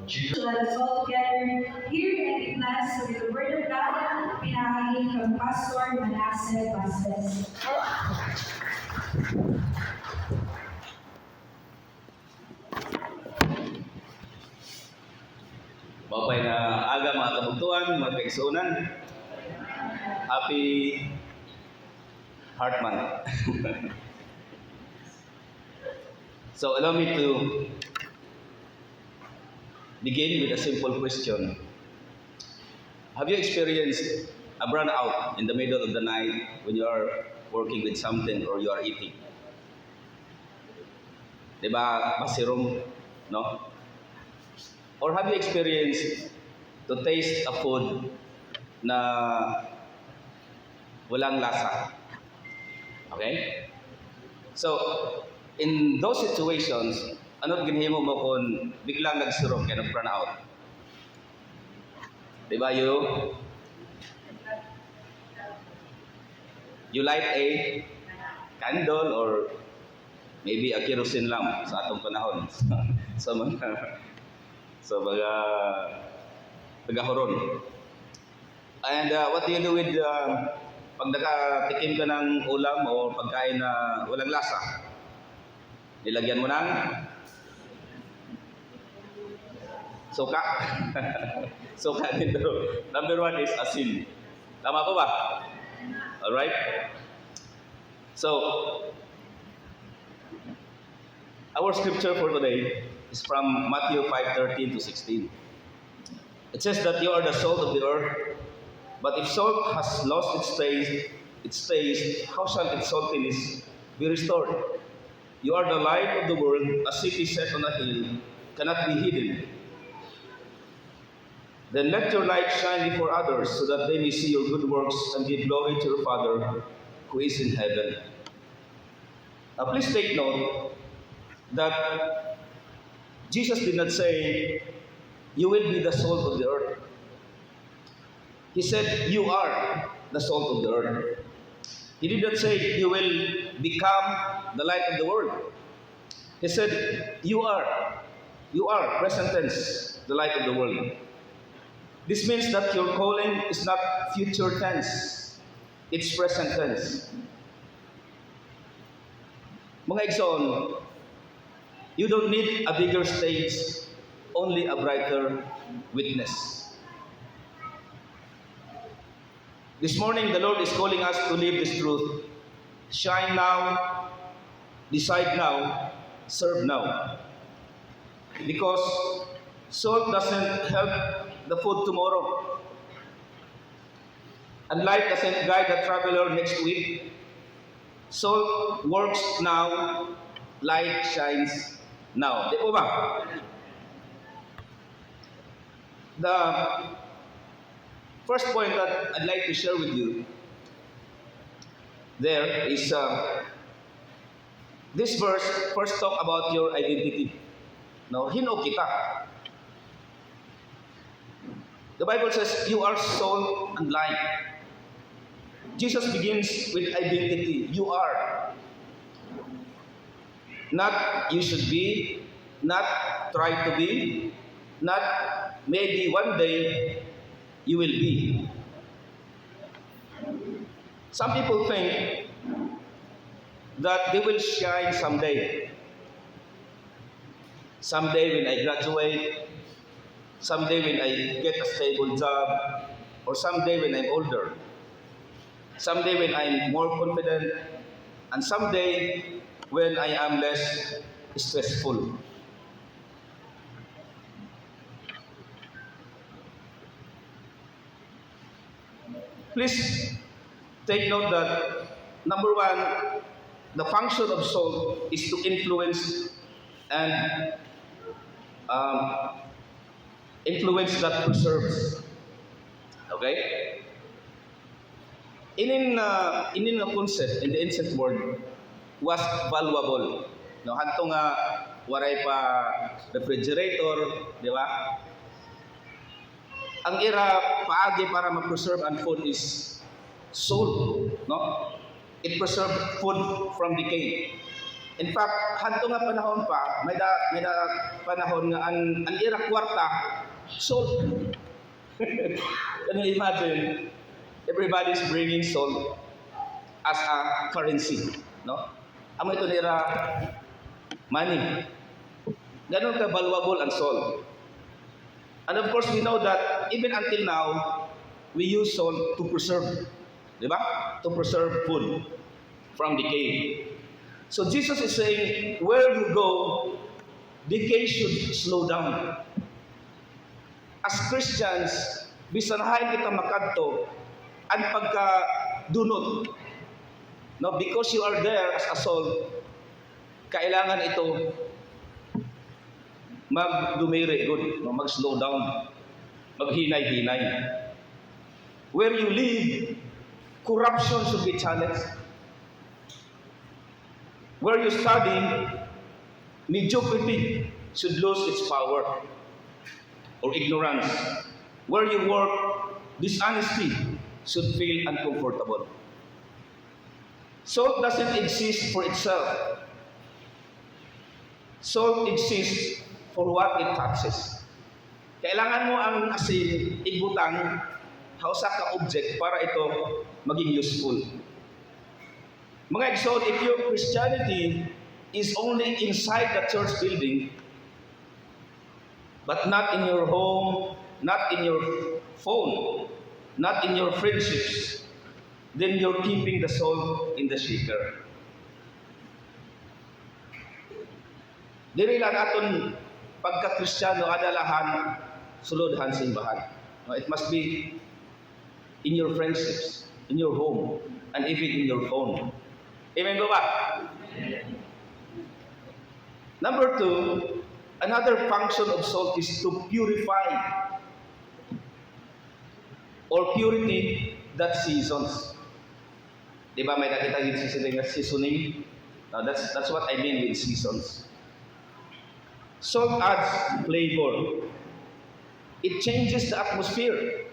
Jesus. Let us all together hear and be blessed with the word of God, pinahagi from Pastor Manasseh Vasquez. Mapay na aga mga kabugtuan, mga kaigsunan. Happy Heart Month. So allow me to begin with a simple question. Have you experienced a brownout in the middle of the night when you are working with something or you are eating? Diba, masirom, no? Or have you experienced to taste a food na walang lasa? Okay? So, in those situations, ano ginhimo mo kung biglang nagsirok kaya nag-burn out? Diba you light a candle or maybe a kerosene lamp sa atong panahon. So mga tagahuron. And what do you do with pag nakatikim ka ng ulam o pagkain na walang lasa? Nilagyan mo ng suka. Suka dito. Number 1 is asin. Tama po ba? Alright? So, our scripture for today is from Matthew 5:13 to 16. It says that you are the salt of the earth, but if salt has lost its taste, how shall its saltiness be restored? You are the light of the world. A city set on a hill cannot be hidden. Then let your light shine before others, so that they may see your good works and give glory to your Father who is in heaven. Now please take note that Jesus did not say, you will be the salt of the earth. He said, you are the salt of the earth. He did not say, you will become the light of the world. He said, you are, present tense, the light of the world. This means that your calling is not future tense, it's present tense. Mga igsoon, you don't need a bigger stage, only a brighter witness. This morning, the Lord is calling us to live this truth. Shine now, decide now, serve now. Because salt doesn't help the food tomorrow. And light doesn't guide the traveler next week. Salt works now, light shines now. Di po ba? The first point that I'd like to share with you there is this verse first talk about your identity. No, hino kita. The Bible says you are salt and light. Jesus begins with identity. You are. Not you should be, not try to be, not maybe one day you will be. Some people think that they will shine someday. Someday when I graduate, someday when I get a stable job, or someday when I'm older, someday when I'm more confident, and someday when I am less stressful. Please take note that number 1, the function of salt is to influence and influence that preserves. Okay? Inin nga concept in the ancient world was valuable. No, hanto nga waray pa refrigerator, di ba? Ang ira paagi para ma-preserve ang food is salt, no? It preserves food from decay. In fact, hanto nga panahon pa, may na panahon nga ang ira kwarta, salt. Can you imagine? Everybody's bringing salt as a currency, no? Amo ito nira money. Ganon ka valuable ang salt. And of course, we know that even until now, we use salt to preserve, di ba? To preserve food from decay. So Jesus is saying, where you go, decay should slow down. As Christians, bisan hain kita makadto ang pagkadunot. No, because you are there as a soul, kailangan ito magdumire good, no, mag-slow down, maghinay-hinay. Where you live, corruption should be challenged. Where you study, mediocrity should lose its power or ignorance. Where you work, dishonesty should feel uncomfortable. Salt doesn't exist for itself. Salt exists for what it touches. Kailangan mo ang asin ibutang hausa ka object para ito maging useful. Mga exod, if your Christianity is only inside the church building, but not in your home, not in your phone, not in your friendships, then you're keeping the soul in the shaker. Dili lang aton pagka-Kristiyano adalahan sulodhan simbahan. No, it must be in your friendships, in your home, and even in your phone. Amen po ba? Number 2, another function of salt is to purify, or purity that seasons. Di ba may nakita yung seasoning? No, that's what I mean with seasons. Salt adds flavor. It changes the atmosphere.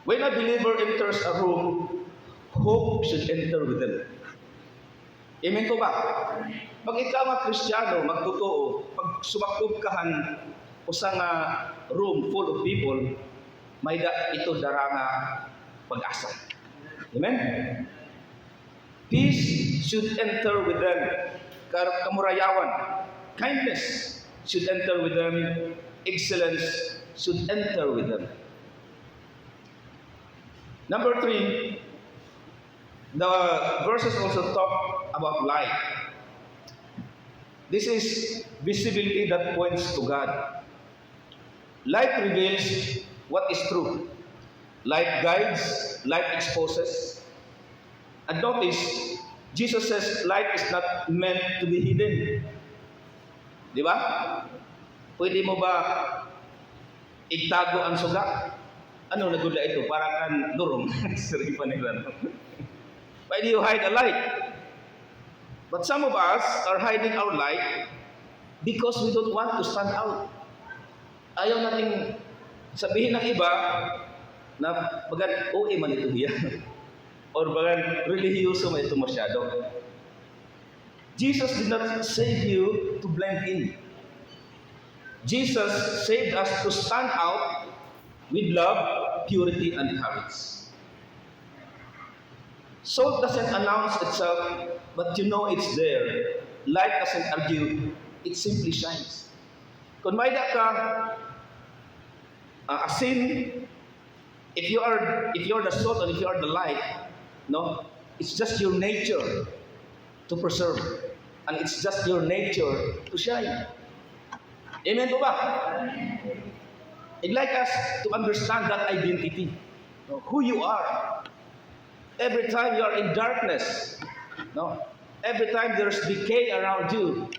When a believer enters a room, hope should enter with them. Amen po ba? Pag ikaw nga Kristiyano, magtotoo, pag sumakob kahan usa nga room full of people, may ito daranga pag-asa. Amen? Peace should enter with them. Kamurayawan. Kindness should enter with them. Excellence should enter with them. Number 3, the verses also talk about light. This is visibility that points to God. Light reveals what is true. Light guides, light exposes. And notice, Jesus says light is not meant to be hidden. Di ba? Pwede mo ba itago ang suga? Ano nagula ito? Para kan lurong. Siri pa nila. Why do you hide a light? But some of us are hiding our light because we don't want to stand out. Ayaw nating sabihin ng iba na bagan OA man ito yan. Or bagan relihiyoso man ito masyado. Jesus did not save you to blend in. Jesus saved us to stand out with love, purity, and courage. Salt doesn't announce itself, but you know it's there. Light doesn't argue, it simply shines. Kung may da ka asin, if you are the salt and if you are the light, no, it's just your nature to preserve, and it's just your nature to shine. Amen po ba? I'd like us to understand that identity, who you are. Every time you are in darkness, no, every time there's decay around you,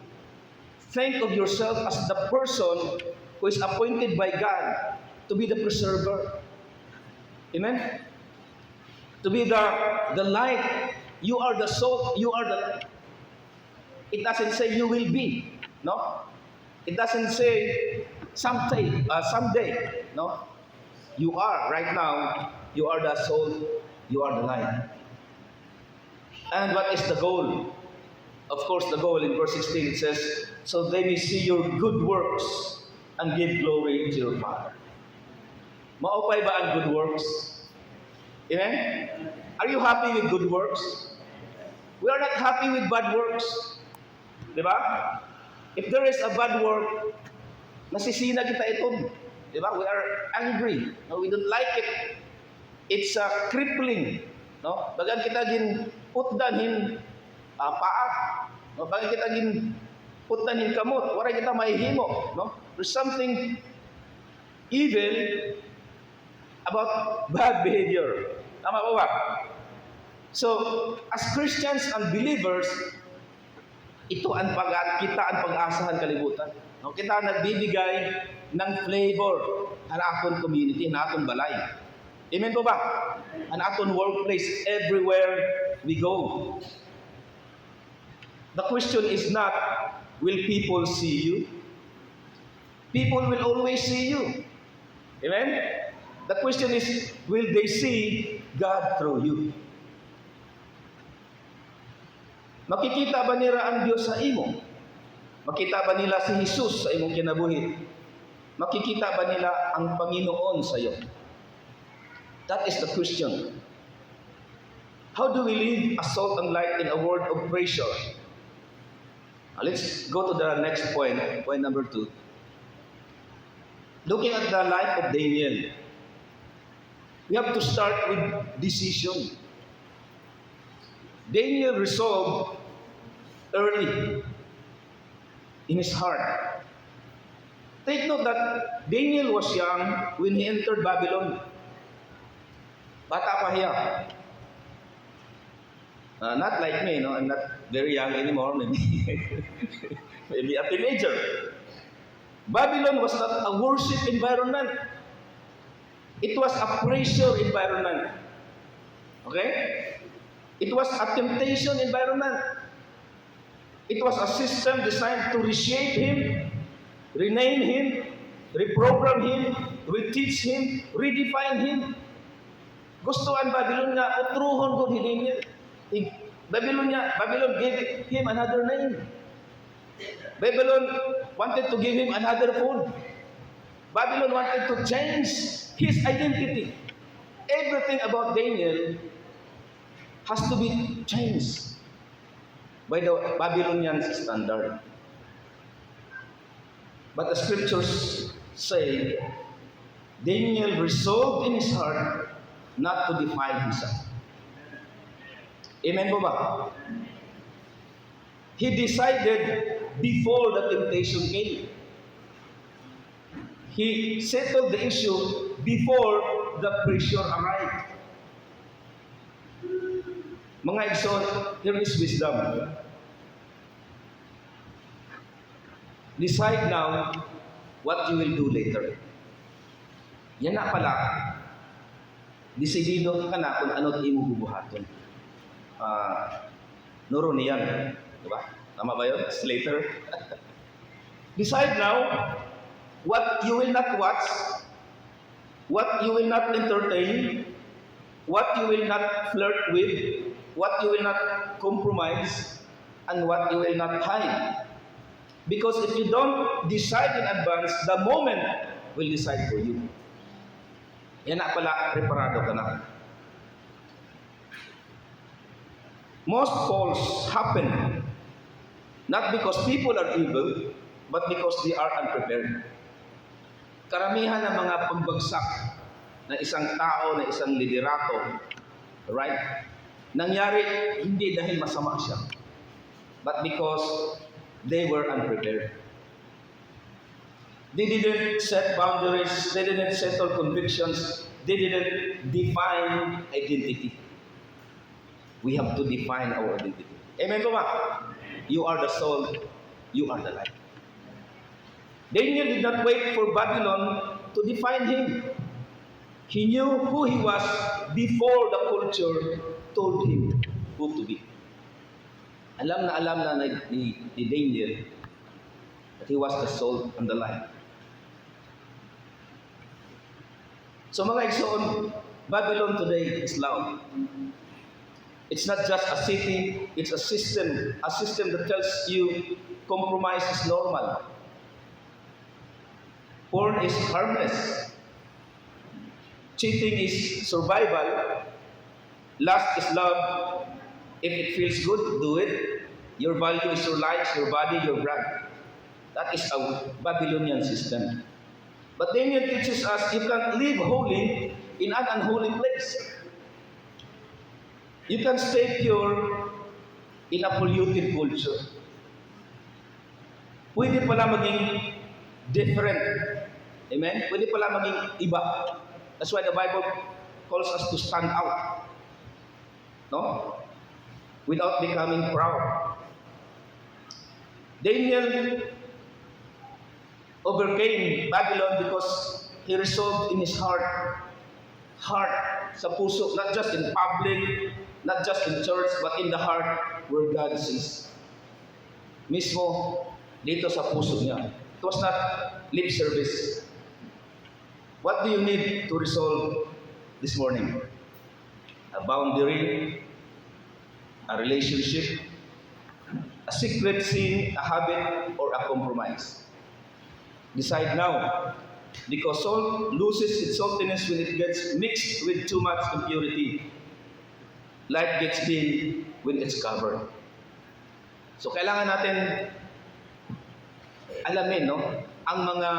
think of yourself as the person who is appointed by God to be the preserver. Amen? To be the light. You are the salt. You are the light. It doesn't say you will be. No? It doesn't say someday. No? You are right now. You are the salt. You are the light. And what is the goal? Of course, the goal in verse 16, it says, so they may see your good works and give glory to your Father. Maupay ba ang good works? Amen? Are you happy with good works? We are not happy with bad works. Diba? If there is a bad work, nasisina kita ito. Diba? We are angry. No, we don't like it. It's crippling. No? Bagan kita gin putdan hin paa. No? Bagan kita gin putdan hin kamot. Waray kita mahihimo. No? There's something evil about bad behavior. Tama ba ba? So, as Christians and believers, ito ang kita ang pag-asahan kalibutan. No? Kita nagbibigay ng flavor ang aton community, ang aton balay. Amen po ba? Ang aton workplace, everywhere we go. The question is not, will people see you? People will always see you. Amen? The question is, will they see God through you? Makikita ba nila ang Diyos sa imo? Makita ba nila si Jesus sa imong kinabuhi? Makikita ba nila ang Panginoon sa iyo? That is the question. How do we live as salt and light in a world of pressure? Now, let's go to the next point number 2. Looking at the life of Daniel, we have to start with decision. Daniel resolved early in his heart. Take note that Daniel was young when he entered Babylon. Bata pa siya. Not like me, no? I'm not very young anymore. Maybe a teenager. Babylon was not a worship environment. It was a pressure environment. Okay? It was a temptation environment. It was a system designed to reshape him, rename him, reprogram him, reteach him, redefine him. Gusto ang Babylon nga, utruhon ko hindi niya. Babylon gave him another name. Babylon wanted to give him another food. Babylon wanted to change his identity. Everything about Daniel has to be changed by the Babylonian standard. But the scriptures say Daniel resolved in his heart not to defile himself. Amen po ba? He decided before the temptation came. He settled the issue before the pressure arrived. Mga igsoon, here is wisdom. Decide now what you will do later. Yan na pala, desidido ka na kung ano't imo bubuhaton. Nuro niyan, di ba? Tama ba yun? Later. Decide now what you will not watch, what you will not entertain, what you will not flirt with, what you will not compromise, and what you will not hide. Because if you don't decide in advance, the moment will decide for you. Yan na pala, preparado ka na. Most falls happen not because people are evil, but because they are unprepared. Karamihan ng mga pagbagsak na isang tao, na isang liderato, right? Nangyari hindi dahil masama siya, but because they were unprepared. They didn't set boundaries, they didn't settle convictions, they didn't define identity. We have to define our identity. Amen po ba? You are the soul, you are the light. Daniel did not wait for Babylon to define him. He knew who he was before the culture told him who to be. Alam na ni Daniel that he was the soul and the light. So mga igsoon, Babylon today is loud. It's not just a city, it's a system that tells you compromise is normal. Porn is harmless. Cheating is survival. Lust is love. If it feels good, do it. Your value is your life, your body, your brand. That is a Babylonian system. But Daniel teaches us you can live holy in an unholy place. You can stay pure in a polluted culture. Pwede pala maging different. Amen? Pwede pala maging iba. That's why the Bible calls us to stand out. No? Without becoming proud. Daniel overcame Babylon because he resolved in his heart, sa puso, not just in public, not just in church, but in the heart where God sees. Mismo, dito sa puso niya. It was not lip service. What do you need to resolve this morning? A boundary, a relationship, a secret sin, a habit, or a compromise. Decide now, because salt loses its saltiness when it gets mixed with too much impurity. Light gets dim when it's covered. So kailangan natin alamin, no, ang mga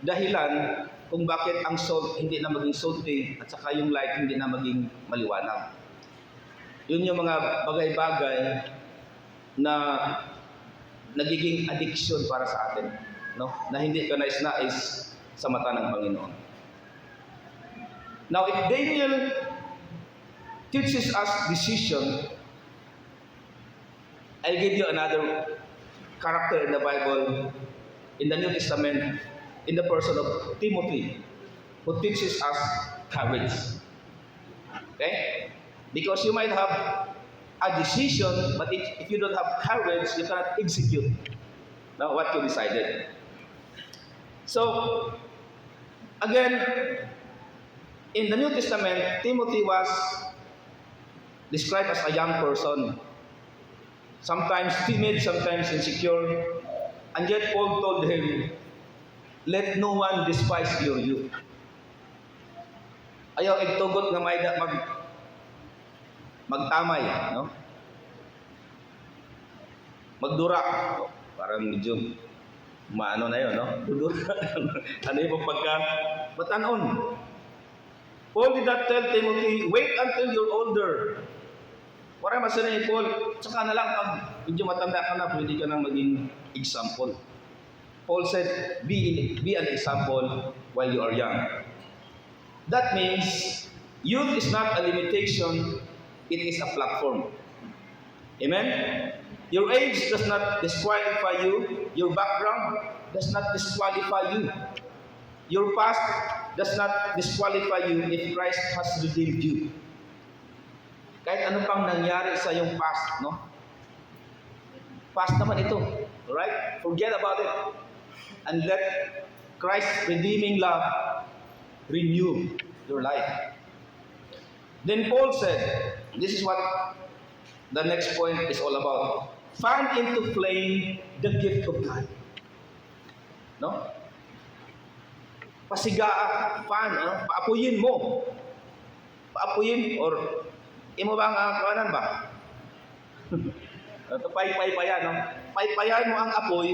dahilan kung bakit ang salt hindi na maging salty at saka yung light hindi na maging maliwanag. Yun yung mga bagay-bagay na nagiging addiction para sa atin, no? Na hindi ka nais-nais sa mata ng Panginoon. Now, if Daniel teaches us decision, I'll give you another character in the Bible, in the New Testament, in the person of Timothy, who teaches us courage. Okay? Because you might have a decision, but if you don't have courage, you cannot execute now what you decided. So, again, in the New Testament, Timothy was described as a young person, sometimes timid, sometimes insecure, and yet Paul told him, let no one despise your youth. Ayaw igtugot nga may magtamay, no? Magdurak. Parang medyo maano na yun, no? Dudurak. Ano yung pagka batanon? Paul did not tell Timothy, wait until you're older. Para masana ni Paul, tsaka na lang pag medyo matanda ka na, pwede ka nang maging example. Paul said, be an example while you are young. That means, youth is not a limitation, it is a platform. Amen? Your age does not disqualify you. Your background does not disqualify you. Your past does not disqualify you if Christ has redeemed you. Kahit ano pang nangyari sa iyong past, no? Past naman ito. Alright? Forget about it. And let Christ's redeeming love renew your life. Then Paul said, this is what the next point is all about. Fan into flame the gift of God. No? Pasigaa, fan, ano? Paapuyin mo. Paapuyin, or imo ba ang kawanan ba? Ito paypayan, no? Paypayan mo ang apoy.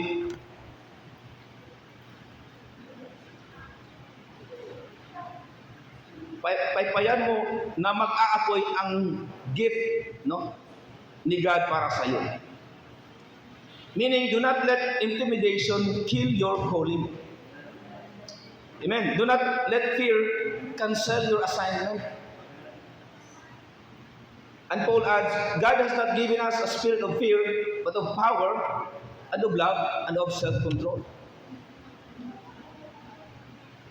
Paypayan mo na mag-aapoy ang gift, no, ni God para sa iyo. Meaning, do not let intimidation kill your calling. Amen. Do not let fear cancel your assignment. And Paul adds, God has not given us a spirit of fear, but of power, and of love, and of self-control.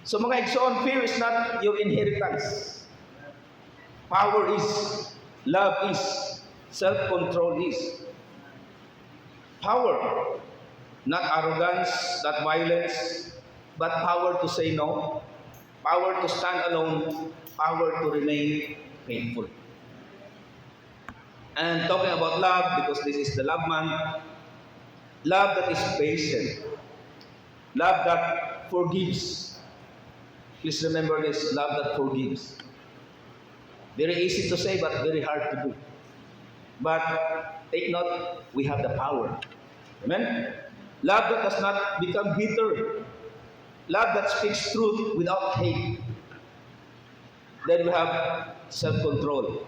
So mga igsoon, fear is not your inheritance. Power is, love is, self-control is. Power, not arrogance, not violence, but power to say no, power to stand alone, power to remain faithful. And talking about love, because this is the love month, love that is patient, love that forgives. Please remember this, love that forgives. Very easy to say, but very hard to do. But take note, we have the power. Amen? Love that does not become bitter. Love that speaks truth without hate. Then we have self-control.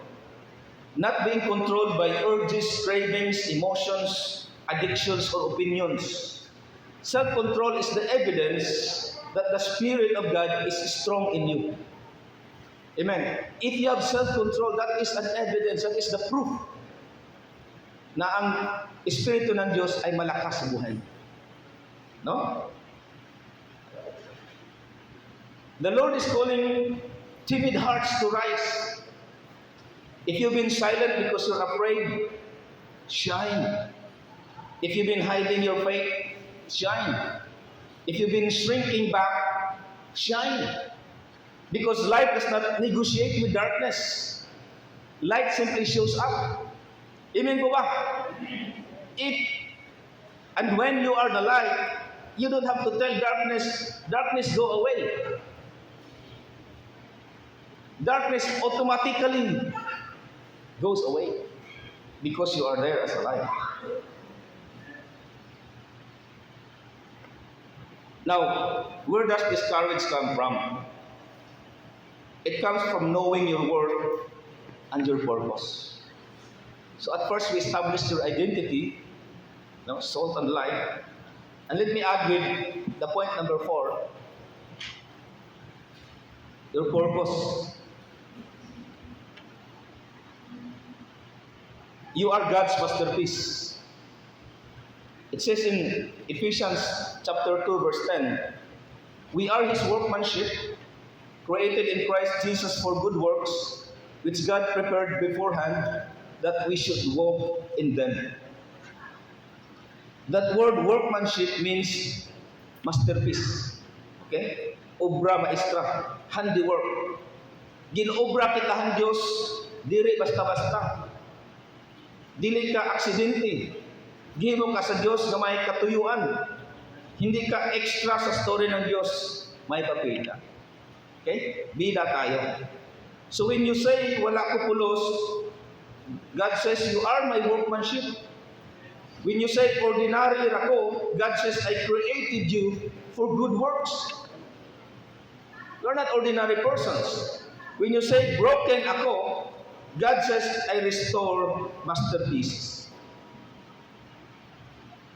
Not being controlled by urges, cravings, emotions, addictions, or opinions. Self-control is the evidence that the Spirit of God is strong in you. Amen. If you have self-control, that is an evidence, that is the proof na ang Espiritu ng Diyos ay malakas sa buhay. No? The Lord is calling timid hearts to rise. If you've been silent because you're afraid, shine. If you've been hiding your faith, shine. If you've been shrinking back, shine. Because light does not negotiate with darkness. Light simply shows up. Amen po ba? If and when you are the light, you don't have to tell darkness go away. Darkness automatically goes away because you are there as a light. Now, where does this courage come from? It comes from knowing your worth and your purpose. So at first we establish your identity, salt and light. And let me add with the point number 4, your purpose. You are God's masterpiece. It says in Ephesians chapter 2 verse 10, we are His workmanship, created in Christ Jesus for good works, which God prepared beforehand that we should walk in them. That word workmanship means masterpiece. Okay? Obra maestra, handiwork. Ginobra kita ang Diyos, diri basta-basta. Dili ka aksidente. Gihimo ka sa Diyos na may katuyuan. Hindi ka extra sa story ng Diyos, may papel ka. Okay? Bida tayo. So when you say, wala ko pulos, God says, you are my workmanship. When you say, ordinary ako, God says, I created you for good works. You are not ordinary persons. When you say, broken ako, God says, I restore masterpieces.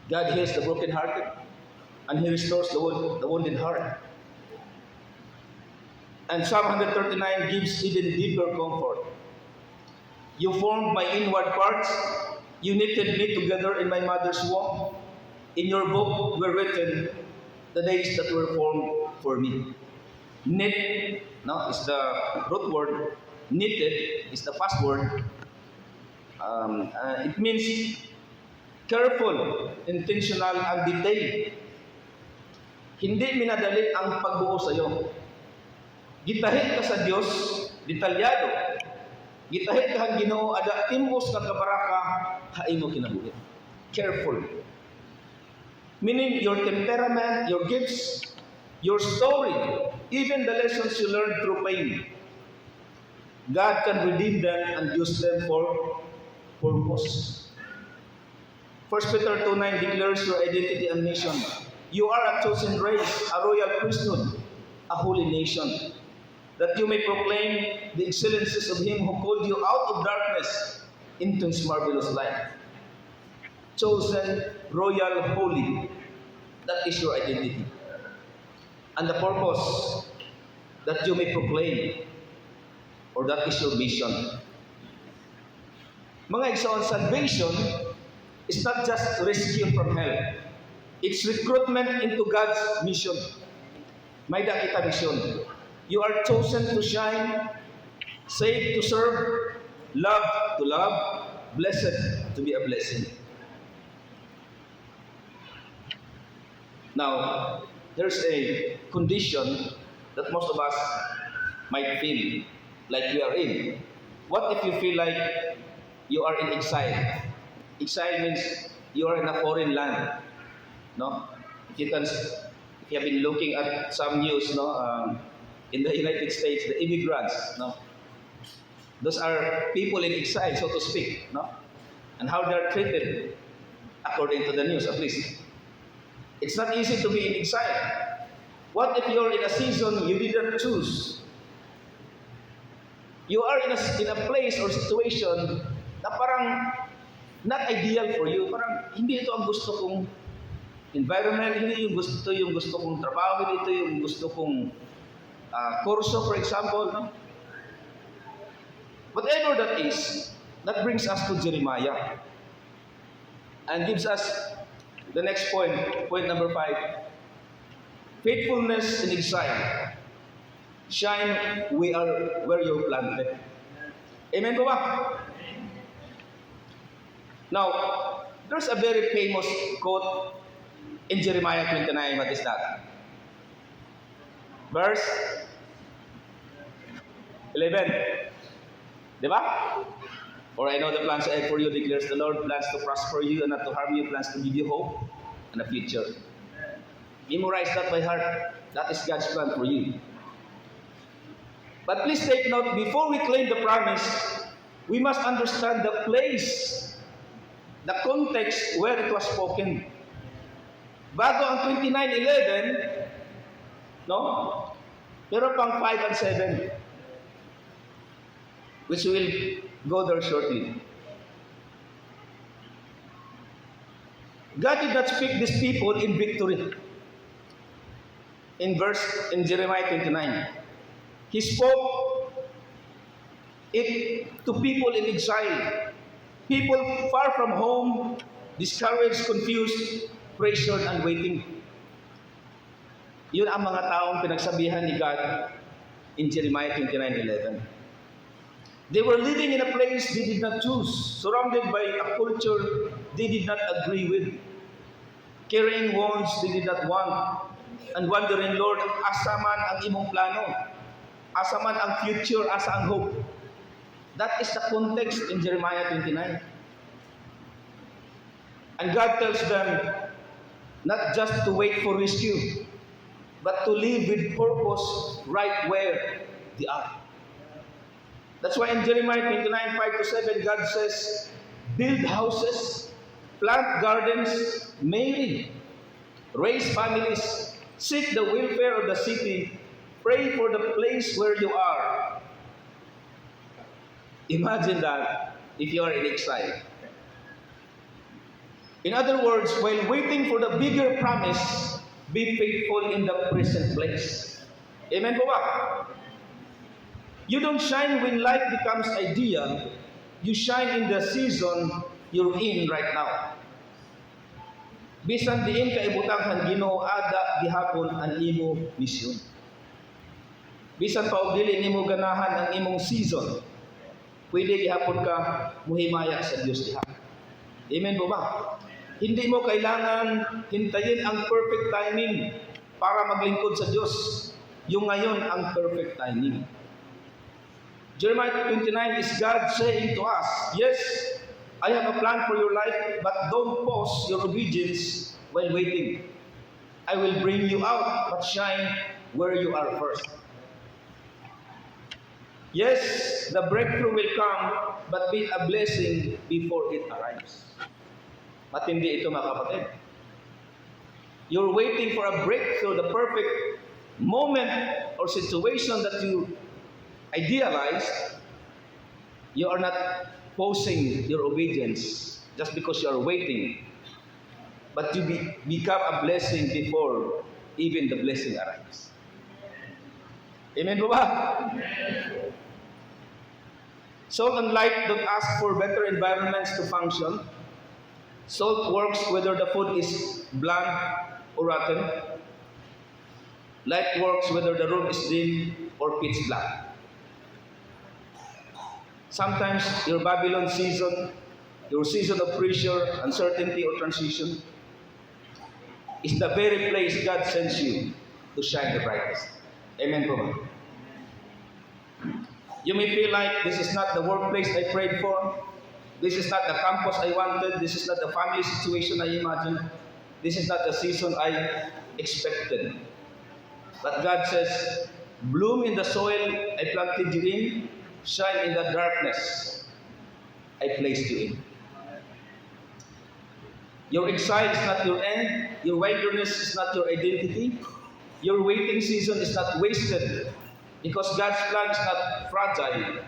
God heals the brokenhearted, and He restores the wounded heart. And Psalm 139 gives even deeper comfort. You formed my inward parts. You knitted me together in my mother's womb. In your book were written the days that were formed for me. Knit, is the root word. Knitted is the past word. It means careful, intentional, and detailed. Hindi minadali ang pagbuo sa iyo. Gitahit ka sa Diyos, detalyado. Gitahit ka ang Ginoo, ada timbos nga kabaraka, hain mo kinabuhi. Careful. Meaning your temperament, your gifts, your story, even the lessons you learned through pain, God can redeem them and use them for purpose. 1 Peter 2:9 declares your identity and mission. You are a chosen race, a royal priesthood, a holy nation, that you may proclaim the excellencies of Him who called you out of darkness into His marvelous light. Chosen, royal, holy. That is your identity. And the purpose, that you may proclaim, or that is your mission. Mga igsoon, salvation is not just rescue from hell. It's recruitment into God's mission. May dakita mission. You are chosen to shine, saved to serve, loved to love, blessed to be a blessing. Now, there's a condition that most of us might feel like we are in. What if you feel like you are in exile. Exile means you are in a foreign land. No? If you have been looking at some news, no, in the United States, the immigrants, no, those are people in exile, so to speak, no, and how they are treated, according to the news, at least. It's not easy to be in exile. What if you're in a season you didn't choose? You are in a place or situation na parang not ideal for you. Parang hindi ito ang gusto kong environment, hindi yung gusto kong trabaho, hindi ito yung gusto kong kurso, for example. No? Whatever that is, that brings us to Jeremiah and gives us the next point number 5. Faithfulness in exile. Shine where you're planted. Amen po ba? Now, there's a very famous quote in Jeremiah 29. What is that? Verse 11. Diba? For I know the plans I have for you, declares the Lord, plans to prosper you and not to harm you, plans to give you hope and a future. Memorize that by heart. That is God's plan for you. But please take note, before we claim the promise, we must understand the place, the context where it was spoken. Bago ang 29:11, no? Pero pang 5 and 7, which will go there shortly. God did not speak these people in victory. In Jeremiah 29. He spoke it to people in exile, people far from home, discouraged, confused, pressured, and waiting. Yun ang mga taong pinagsabihan ni God in Jeremiah 29:11. They were living in a place they did not choose, surrounded by a culture they did not agree with, carrying wounds they did not want, and wondering, Lord, asa man ang imong plano? Asa man ang future, asa ang hope? That is the context in Jeremiah 29. And God tells them not just to wait for rescue, but to live with purpose right where they are. That's why in Jeremiah 29, 5-7, God says, build houses, plant gardens, marry, raise families, seek the welfare of the city, pray for the place where you are. Imagine that if you are in exile. In other words, while waiting for the bigger promise, be faithful in the present place. Amen po ba? You don't shine when life becomes ideal. You shine in the season you're in right now. Bisan diin kaibutang Ginoo ada gihapon ang imo misyon. Bisan pa og dili nimo ganahan ang imong season, pwede gihapon ka muhimaya sa Dios diha. Amen po ba? Hindi mo kailangan hintayin ang perfect timing para maglingkod sa Diyos. Yung ngayon ang perfect timing. Jeremiah 29 is God saying to us, yes, I have a plan for your life, but don't pause your obedience while waiting. I will bring you out, but shine where you are first. Yes, the breakthrough will come, but be a blessing before it arrives. Matindi ito mga kapatid. You're waiting for a breakthrough, the perfect moment or situation that you idealized. You are not pausing your obedience just because you are waiting, but you become a blessing before even the blessing arrives. Amen po ba? Salt and light don't ask for better environments to function. Salt works whether the food is bland or rotten. Light works whether the room is dim or pitch black. Sometimes your Babylon season, your season of pressure, uncertainty, or transition is the very place God sends you to shine the brightest. Amen po ba? You may feel like this is not the workplace I prayed for. This is not the campus I wanted. This is not the family situation I imagined. This is not the season I expected. But God says, bloom in the soil I planted you in, shine in the darkness I placed you in. Your exile is not your end. Your wilderness is not your identity. Your waiting season is not wasted. Because God's plan is not fragile.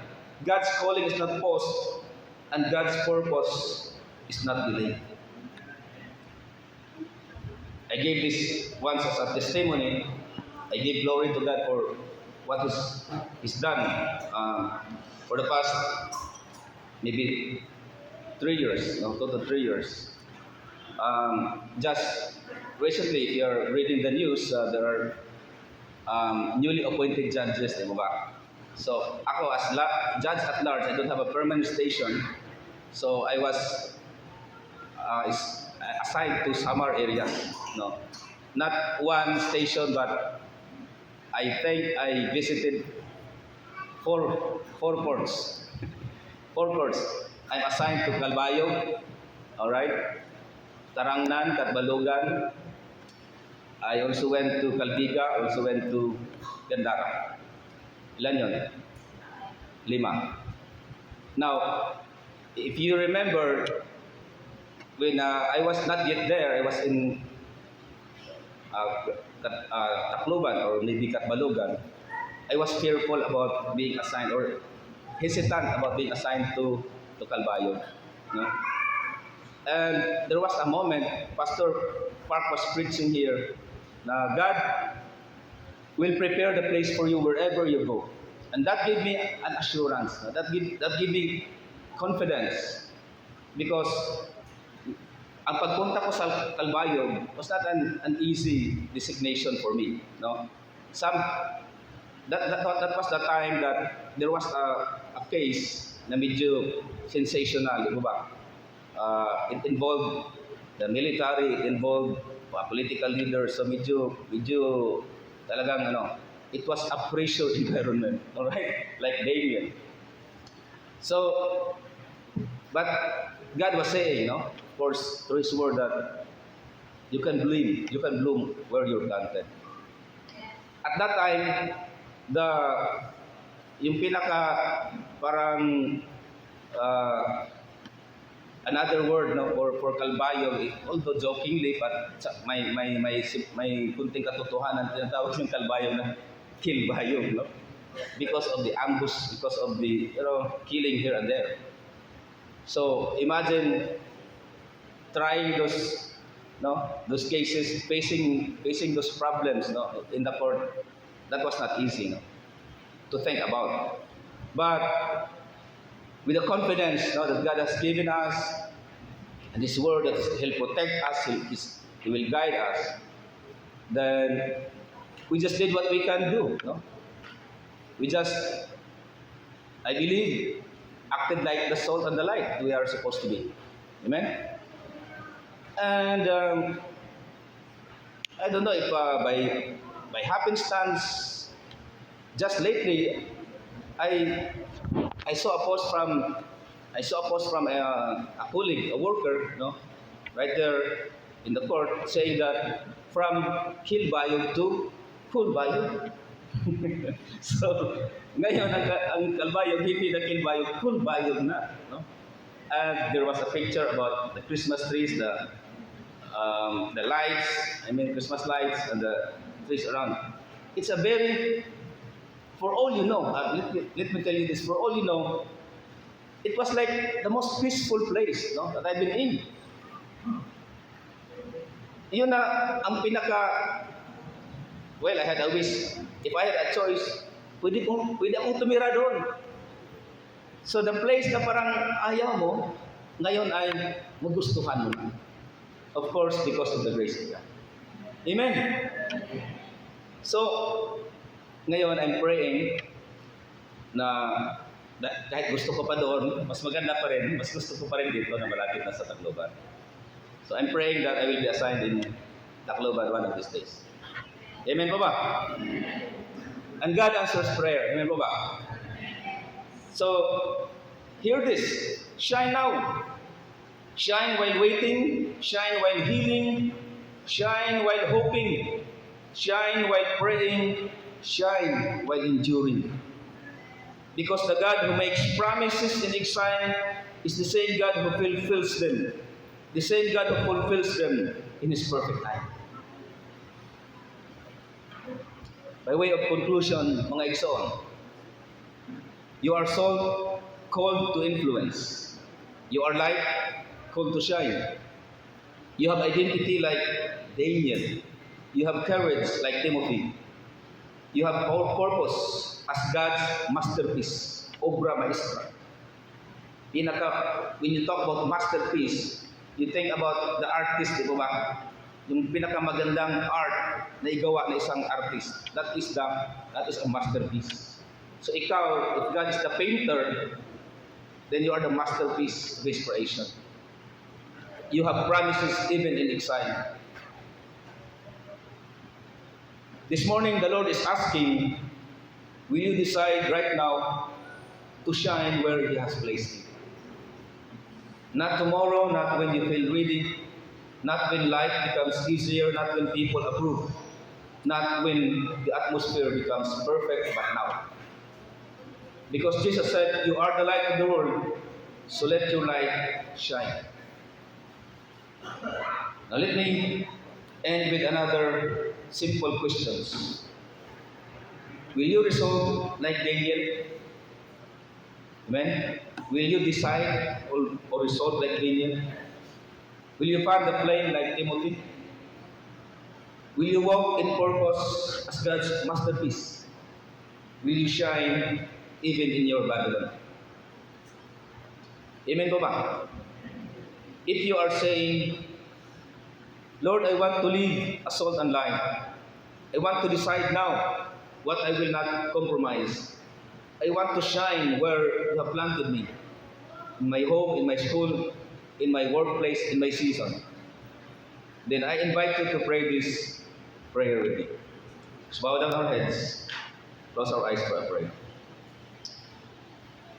God's calling is not paused. And God's purpose is not delayed. I gave this once as a testimony. I give glory to God for what He's done for the past maybe 3 years, no, 2 to 3 years. Just recently, if you're reading the news, there are newly appointed judges, di ba? So, ako as judge at large, I don't have a permanent station. So, I was assigned to Samar area. No, not one station, but I think I visited four ports. Four ports. I'm assigned to Calbayog, all right, Tarangnan, Catbalogan. I also went to Calbiga, also went to Gandara. Ilan yun? 5. Now, if you remember, when I was not yet there, I was in Tacloban or maybe Catbalogan, I was fearful about being assigned or hesitant about being assigned to Calbayog. No? And there was a moment, Pastor Park was preaching here, na God will prepare the place for you wherever you go. And that gave me an assurance. That gave me confidence. Because ang pagpunta ko sa Calbayog was not an easy designation for me. No? That was the time that there was a case na medyo sensational. Di ba? It involved the military, it involved political leaders. So medyo talagang it was a pressure environment, all right, like Damien. So, but God was saying, of course, through His word that you can bloom where you're planted. At that time, yung pinaka parang another word for Calbayog, although jokingly, but may kunting katotohanan, tinatawag yung Calbayog na Kilbayog, no? Because of the ambush, because of the killing here and there. So imagine trying those cases, facing those problems, in the court. That was not easy, to think about. But with the confidence that God has given us, and His word that He'll protect us, He will guide us, then we just did what we can do. We just, I believe, acted like the salt and the light we are supposed to be. Amen? And I don't know if by happenstance, just lately, I saw a post from a colleague, a worker, right there in the court, saying that from Kilbayog to Kulbayog. So ngayon ang Calbayog, hindi na Kilbayog, Kulbayog na. And there was a picture about the Christmas trees, the lights, Christmas lights and the trees around. It's a very, for all you know, let me tell you this, for all you know, it was like the most peaceful place that I've been in. Yun na ang well, I had a wish. If I had a choice, pwede akong tumira doon. So the place na parang ayaw mo, ngayon ay magustuhan mo na. Of course, because of the grace of God. Amen? So, ngayon, I'm praying na kahit gusto ko pa doon, mas maganda pa rin, mas gusto ko pa rin dito na malapit na sa Tacloban. So, I'm praying that I will be assigned in Tacloban one of these days. Amen po ba? And God answers prayer. Amen po ba? So, Hear this. Shine now. Shine while waiting. Shine while healing. Shine while hoping. Shine while praying. Shine while enduring. Because the God who makes promises in exile is the same God who fulfills them. The same God who fulfills them in His perfect time. By way of conclusion, mga igsoon, you are salt, called to influence. You are light, called to shine. You have identity like Daniel. You have courage like Timothy. You have purpose as God's masterpiece, obra maestra. When you talk about masterpiece, you think about the artist, di ba ba? Yung pinakamagandang art na igawa ng isang artist. That is a masterpiece. So ikaw, if God is the painter, then you are the masterpiece of inspiration. You have promises even in exile. This morning, the Lord is asking, will you decide right now to shine where He has placed you? Not tomorrow, not when you feel ready, not when life becomes easier, not when people approve, not when the atmosphere becomes perfect, but now. Because Jesus said, you are the light of the world, so let your light shine. Now let me end with another simple questions. Will you resolve like Daniel? Amen? Will you decide or resolve like Daniel? Will you fan the flame like Timothy? Will you walk in purpose as God's masterpiece? Will you shine even in your Babylon? Amen po ba? If you are saying, Lord, I want to live a salt and light. I want to decide now what I will not compromise. I want to shine where you have planted me. In my home, in my school, in my workplace, in my season. Then I invite you to pray this prayer with me. Let's bow down our heads. Close our eyes for a prayer.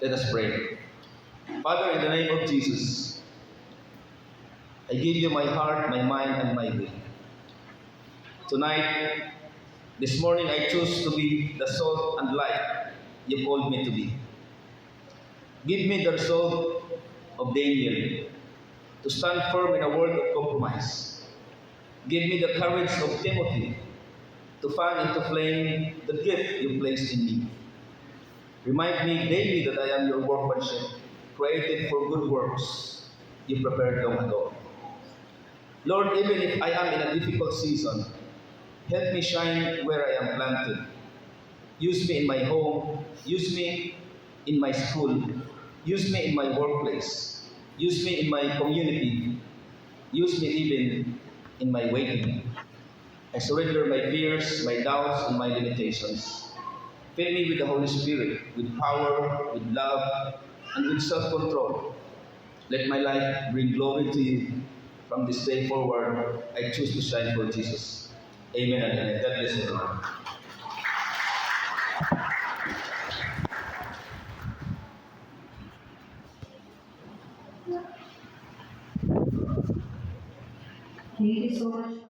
Let us pray. Father, in the name of Jesus, I give you my heart, my mind, and my will. Tonight, this morning, I choose to be the salt and light you called me to be. Give me the resolve of Daniel to stand firm in a world of compromise. Give me the courage of Timothy to fan into flame the gift you placed in me. Remind me daily that I am your workmanship, created for good works you prepared long ago. Lord, even if I am in a difficult season, help me shine where I am planted. Use me in my home. Use me in my school. Use me in my workplace. Use me in my community. Use me even in my waiting. I surrender my fears, my doubts, and my limitations. Fill me with the Holy Spirit, with power, with love, and with self-control. Let my life bring glory to you. From this day forward, I choose to shine for Jesus. Amen and amen. God bless everyone. Thank you so much.